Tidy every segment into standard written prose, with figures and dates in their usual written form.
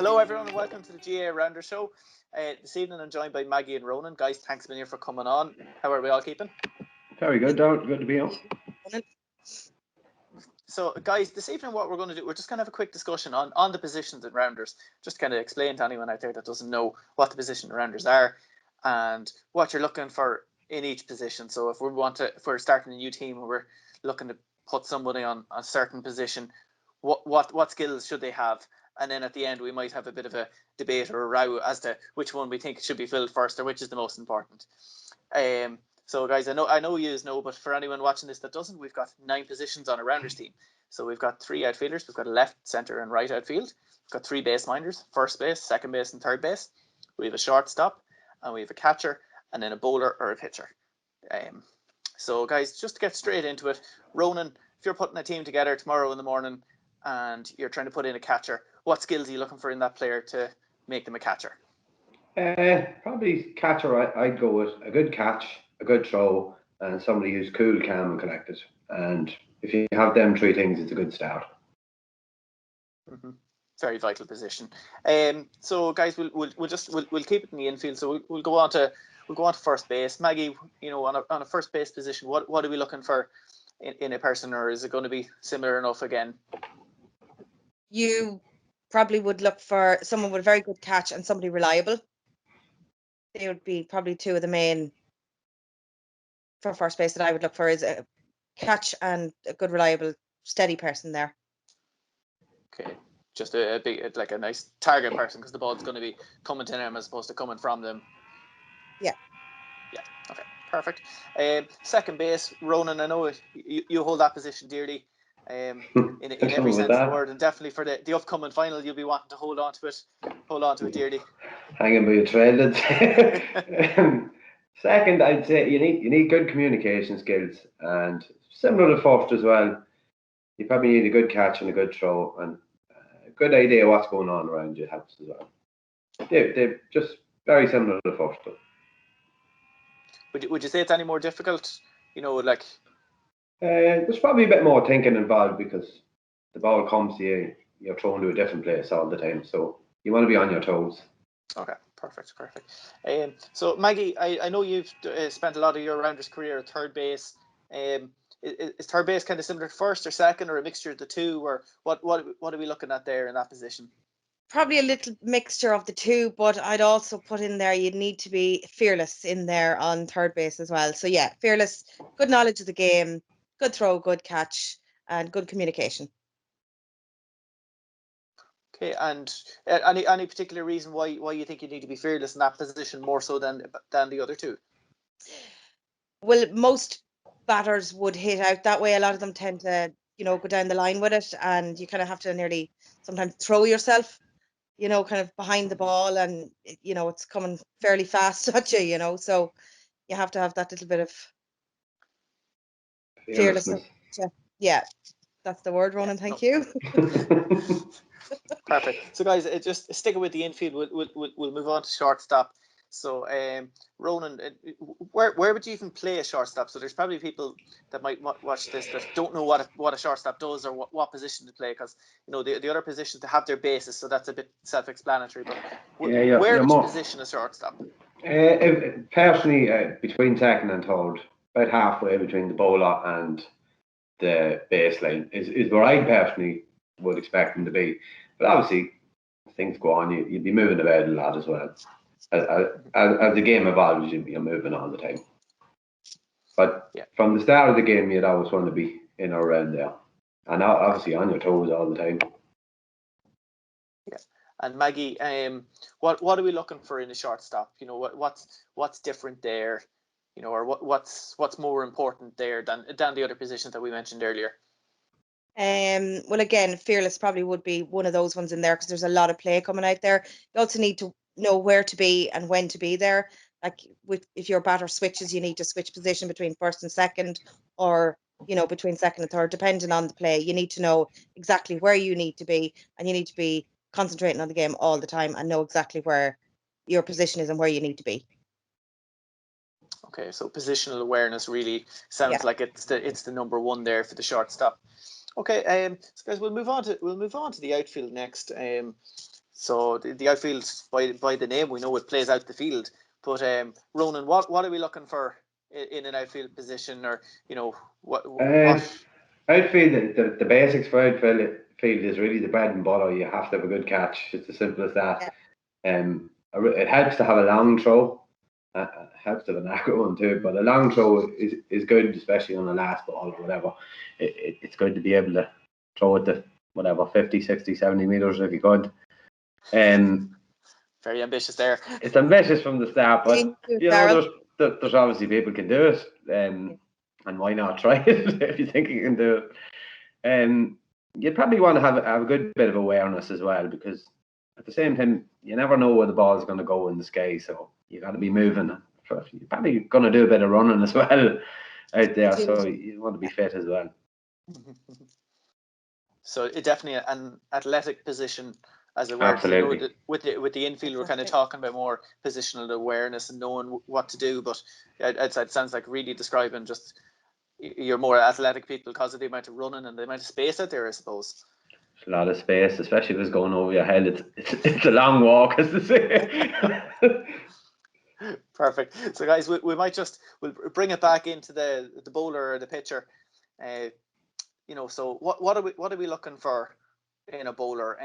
Hello everyone and welcome to the GAA Rounders show. This evening I'm joined by Maggie and Ronan. Guys, thanks a million for coming on. How are we all keeping? Very good, Darren. Good to be on. So guys, this evening what we're going to do, we're just going to have a quick discussion on the positions in Rounders. Just kind of explain to anyone out there that doesn't know what the position in Rounders are and what you're looking for in each position. So if we're starting a new team and we're looking to put somebody on a certain position, what skills should they have? And then at the end, we might have a bit of a debate or a row as to which one we think should be filled first or which is the most important. So, guys, I know you know, but for anyone watching this that doesn't, we've got 9 positions on a Rounders team. So we've got 3 outfielders. We've got a left, centre and right outfield. We've got 3 base minders, first base, second base and third base. We have a shortstop and we have a catcher and then a bowler or a pitcher. So, guys, just to get straight into it, Ronan, if you're putting a team together tomorrow in the morning and you're trying to put in a catcher, what skills are you looking for in that player to make them a catcher? Probably catcher. I'd go with a good catch, a good throw, and somebody who's cool, calm, and collected. And if you have them 3 things, it's a good start. Mm-hmm. Very vital position. So guys, we'll keep it in the infield. So we'll go on to first base. Maggie, on a first base position, what are we looking for in a person, or is it going to be similar enough again? You probably would look for someone with a very good catch and somebody reliable. They would be probably 2 of the main for first base that I would look for, is a catch and a good, reliable, steady person there. Okay, just a big, like a nice target person, because the ball's going to be coming to them as opposed to coming from them. Yeah. Okay, perfect. Second base, Ronan, I know you hold that position dearly. In every sense of the word, and definitely for the upcoming final, you'll be wanting to hold on to it dearly. Hanging by your thread. Second, I'd say you need good communication skills, and similar to first as well. You probably need a good catch and a good throw, and a good idea of what's going on around you helps as well. They're just very similar to first. Would you say it's any more difficult? There's probably a bit more thinking involved because the ball comes to you, you're thrown to a different place all the time. So you want to be on your toes. Okay, perfect. So Maggie, I know you've spent a lot of your Rounders career at third base. Is third base kind of similar to first or second, or a mixture of the two, or what are we looking at there in that position? Probably a little mixture of the two, but I'd also put in there you'd need to be fearless in there on third base as well. So yeah, fearless, good knowledge of the game, good throw, good catch, and good communication. Okay, and any particular reason why you think you need to be fearless in that position more so than the other two? Well, most batters would hit out that way. A lot of them tend to, go down the line with it, and you kind of have to nearly sometimes throw yourself, kind of behind the ball, and it's coming fairly fast at you, so you have to have that little bit of fearlessness. Yeah, that's the word, Ronan. Thank you. Perfect. So guys, just sticking with the infield, we'll move on to shortstop. So Ronan, where would you even play a shortstop? So there's probably people that might watch this that don't know what a shortstop does or what position to play, because the other positions to have their bases, so that's a bit self-explanatory. But where would you position a shortstop? Personally, between second and third, about halfway between the bowler and the baseline is where I personally would expect them to be. But obviously, as things go on, you'd be moving about a lot as well. As the game evolves, you're moving all the time. But from the start of the game, you'd always want to be in or around there, and obviously on your toes all the time. Yeah. And Maggie, what are we looking for in a shortstop? What's different there? Or what's more important there than the other positions that we mentioned earlier? Well, again, fearless probably would be one of those ones in there, because there's a lot of play coming out there. You also need to know where to be and when to be there. Like if your batter switches, you need to switch position between first and second, or between second and third, depending on the play. You need to know exactly where you need to be, and you need to be concentrating on the game all the time and know exactly where your position is and where you need to be. Okay, so positional awareness really sounds like it's the number one there for the shortstop. Okay, so guys, we'll move on to the outfield next. So the outfield, by the name, we know it plays out the field. But Ronan, what are we looking for in an outfield position, or what? Outfield, the basics for outfield is really the bread and butter. You have to have a good catch. It's as simple as that. It helps to have a long throw. It helps to have an accurate one too, but a long throw is good, especially on the last ball or whatever. It's good to be able to throw it to whatever 50, 60, 70 meters if you could. Very ambitious there. It's ambitious from the start, but there's obviously people can do it, and why not try it if you think you can do it. You'd probably want to have a good bit of awareness as well, because at the same time you never know where the ball is going to go in the sky, so you got to be moving. You're probably going to do a bit of running as well out there, so you want to be fit as well. So it definitely an athletic position, as it were. Absolutely. With the infield, we're kind of talking about more positional awareness and knowing what to do. But it sounds like really describing just you're more athletic people because of the amount of running and the amount of space out there, I suppose. It's a lot of space, especially if it's going over your head. It's a long walk, as they say. Perfect. So guys, we'll bring it back into the bowler or the pitcher. So what are we looking for in a bowler?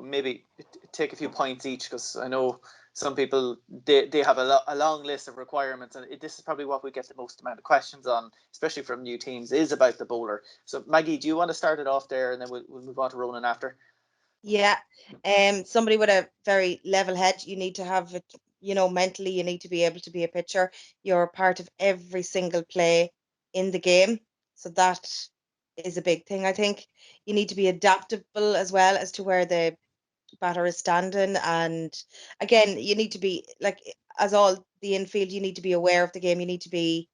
Maybe take a few points each, because I know some people they have a long list of requirements, and this is probably what we get the most amount of questions on, especially from new teams, is about the bowler. So Maggie, do you want to start it off there, and then we'll move on to Ronan after? Yeah, somebody with a very level head. You need to have it, mentally. You need to be able to be a pitcher. You're part of every single play in the game, so that is a big thing. I think you need to be adaptable as well as to where the batter is standing, and again, you need to be like, as all the infield, you need to be aware of the game. You need to be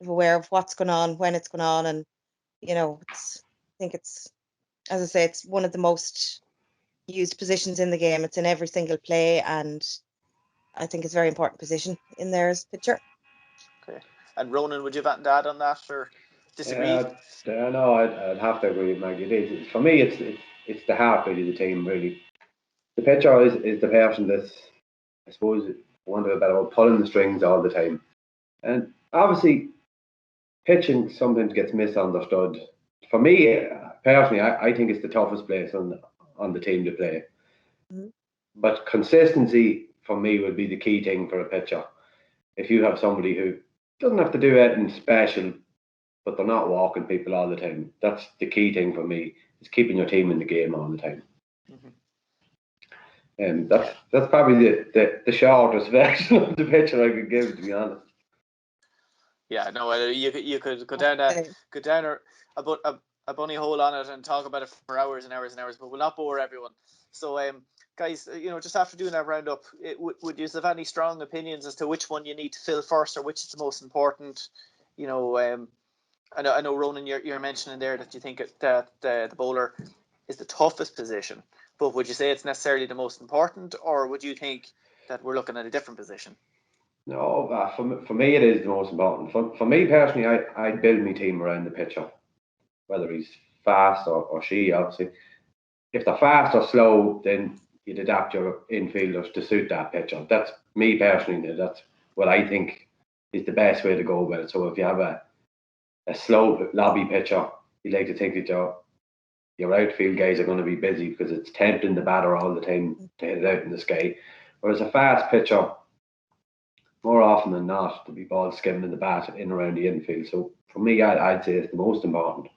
aware of what's going on, when it's going on, and I think it's, as I say, it's one of the most used positions in the game. It's in every single play, and I think it's a very important position in there as pitcher. Okay. And Ronan, would you have to add on that or disagree? No, I'd have to agree with Maggie. For me, it's the heartbeat of the team, really. The pitcher is the person that's, I suppose, one of the better, pulling the strings all the time. And obviously, pitching sometimes gets misunderstood. For me, personally, I think it's the toughest place on the team to play. Mm-hmm. But consistency, for me, would be the key thing for a pitcher. If you have somebody who doesn't have to do anything special, but they're not walking people all the time, that's the key thing for me, is keeping your team in the game all the time. Mm-hmm. And that's probably the shortest version of the pitcher I could give, to be honest. Yeah, no, you could go down a bunny hole on it and talk about it for hours and hours and hours, but we'll not bore everyone. So, guys, just after doing that roundup, would you have any strong opinions as to which one you need to fill first, or which is the most important? I know Ronan, you're mentioning there that you think that the bowler is the toughest position, but would you say it's necessarily the most important, or would you think that we're looking at a different position? No, for me it is the most important. For me personally, I build my team around the pitcher, whether he's fast or she, obviously. If they're fast or slow, then you'd adapt your infielders to suit that pitcher. That's me personally. That's what I think is the best way to go about it. So if you have a slow lobby pitcher, you'd like to think that your outfield guys are going to be busy because it's tempting the batter all the time to hit it out in the sky. Whereas a fast pitcher, more often than not, to be ball skimming the bat in around the infield. So for me, I'd say it's the most important.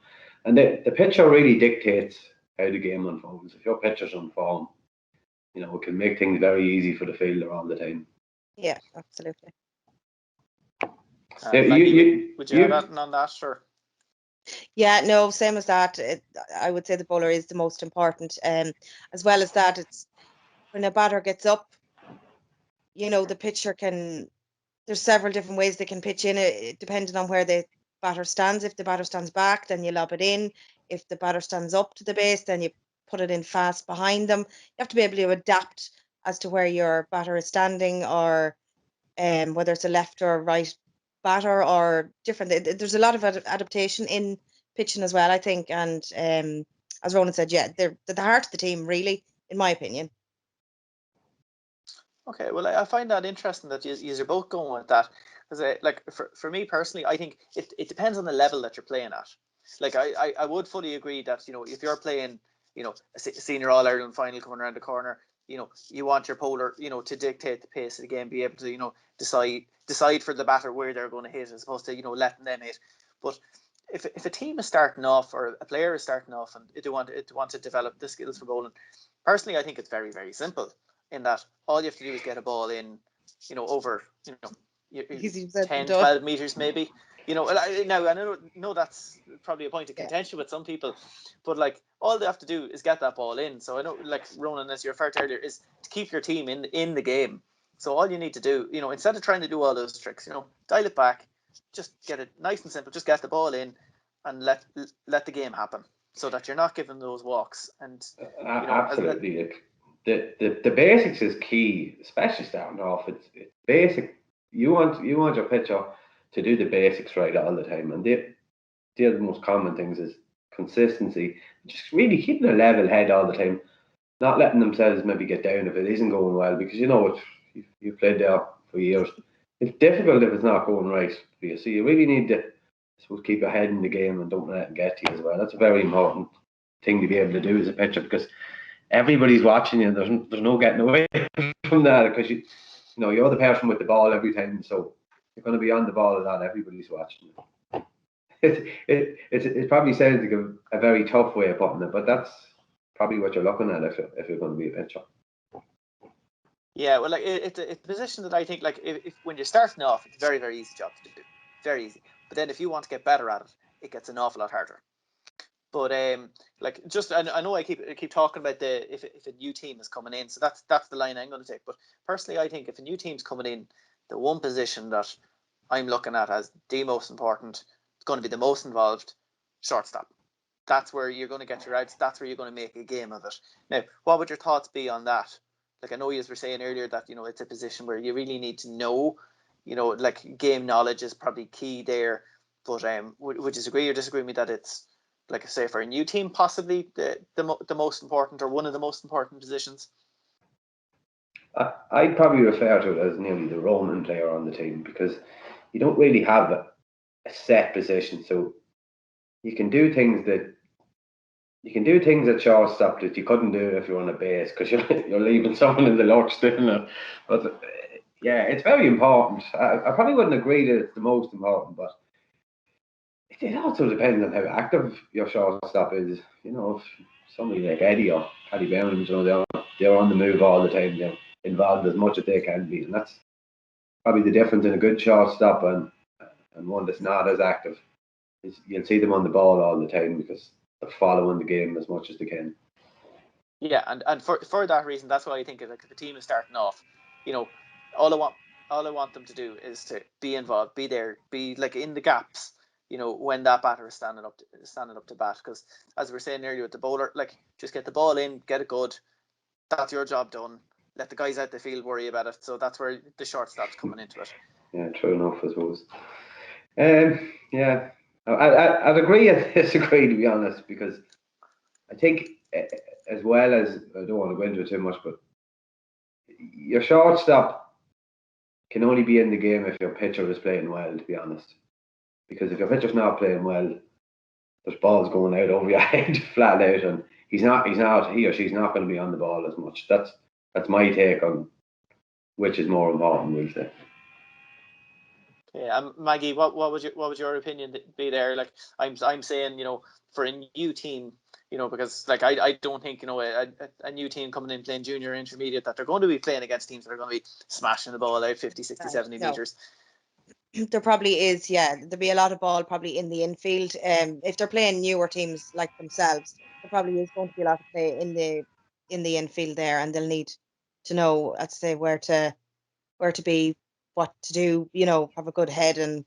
And the pitcher really dictates how the game unfolds. If your pitcher's on form, it can make things very easy for the fielder all the time. Yeah, absolutely. Maggie, would you have anything on that? Sure. Yeah, no, same as that. I would say the bowler is the most important. As well as that, it's when a batter gets up, the pitcher can. There's several different ways they can pitch in it, depending on where the batter stands. If the batter stands back, then you lob it in. If the batter stands up to the base, then you put it in fast behind them. You have to be able to adapt as to where your batter is standing, or whether it's a left or right batter or different. There's a lot of adaptation in pitching as well, I think. And as Ronan said, yeah, they're the heart of the team, really, in my opinion. Okay, well, I find that interesting that you're both going with that. Because, like, for me personally, I think it depends on the level that you're playing at. Like, I would fully agree that, if you're playing, a senior All Ireland final coming around the corner, you want your polar, to dictate the pace of the game, be able to, decide for the batter where they're going to hit as opposed to, letting them hit. But if a team is starting off or a player is starting off and they want to develop the skills for bowling, personally, I think it's very, very simple in that all you have to do is get a ball in, over, Easy said than 10, done. 12 meters maybe. Now I know that's probably a point of contention with some people, but like all they have to do is get that ball in. So I know, like Ronan, as you referred to earlier, is to keep your team in the game. So all you need to do, instead of trying to do all those tricks, dial it back, just get it nice and simple, just get the ball in and let the game happen so that you're not giving those walks. And absolutely, the basics is key, especially starting off. It's basic. You want your pitcher to do the basics right all the time, and the other most common things is consistency. Just really keeping a level head all the time, not letting themselves maybe get down if it isn't going well, because you've played there for years. It's difficult if it's not going right for you. So you really need to, I suppose, keep your head in the game and don't let it get to you as well. That's a very important thing to be able to do as a pitcher, because everybody's watching you. There's no getting away from that, because you're the person with the ball every time, so you're going to be on the ball a lot. Everybody's watching you. It probably sounds like a very tough way of putting it, but that's probably what you're looking at if you're going to be a pitcher. Yeah, well, like it's a position that I think, like, if when you're starting off, it's a very, very easy job to do, very easy. But then if you want to get better at it, it gets an awful lot harder. But like, just I know I keep talking about if a new team is coming in, so that's the line I'm going to take. But personally, I think if a new team's coming in, the one position that I'm looking at as the most important, it's going to be the most involved, shortstop. That's where you're going to get your outs. That's where you're going to make a game of it. Now, what would your thoughts be on that? Like, I know you were saying earlier that it's a position where you really need to know, like game knowledge is probably key there. But would you agree or disagree with me that it's, like I say, for a new team, possibly the most important or one of the most important positions? I'd probably refer to it as nearly the Roman player on the team, because you don't really have a set position. So you can do things at shortstop that you couldn't do if you're on a base, because you're leaving someone in the lurch doing it. But yeah, it's very important. I probably wouldn't agree that it's the most important, but it also depends on how active your shortstop is. If somebody like Eddie or Paddy Bowness, they're on the move all the time. They're involved as much as they can be, and that's probably the difference in a good shortstop and one that's not as active. Is you'll see them on the ball all the time because they're following the game as much as they can. Yeah, and for that reason, that's why I think, like, if the team is starting off, all I want them to do is to be involved, be there, be like in the gaps, when that batter is standing up to bat. Because as we were saying earlier with the bowler, like, just get the ball in, get it good. That's your job done. Let the guys out the field worry about it. So that's where the shortstop's coming into it. Yeah, true enough, I suppose. Yeah, I'd agree and disagree, to be honest, because I think, as well as, I don't want to go into it too much, but your shortstop can only be in the game if your pitcher is playing well, to be honest. Because if your pitcher's not playing well, there's balls going out over your head flat out, and he or she's not going to be on the ball as much. That's my take on which is more important, we'll say. Yeah, Maggie, what would your opinion be there? Like, I'm saying, for a new team, because, like, I don't think, a new team coming in playing junior intermediate, that they're going to be playing against teams that are going to be smashing the ball out 50, 60, 70 meters. There probably is, there'll be a lot of ball probably in the infield. If they're playing newer teams like themselves, there probably is going to be a lot of play in the infield there, and they'll need to know, I'd say, where to be, what to do, have a good head, and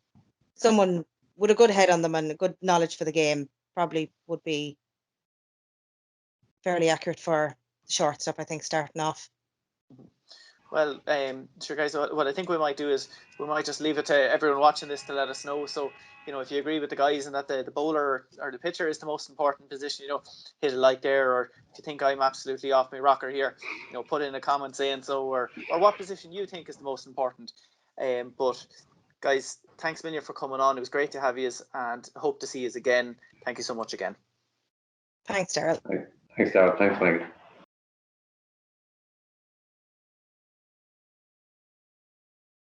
someone with a good head on them and a good knowledge for the game probably would be fairly accurate for the shortstop, I think, starting off. Well, sure, guys. What I think we might do is we might just leave it to everyone watching this to let us know. So, if you agree with the guys and that the bowler or the pitcher is the most important position, hit a like there. Or if you think I'm absolutely off my rocker here, put in a comment saying so, or what position you think is the most important. But guys, thanks a million for coming on. It was great to have you, and hope to see you again. Thank you so much again. Thanks, Daryl. Thanks, Daryl. Thanks, Mike.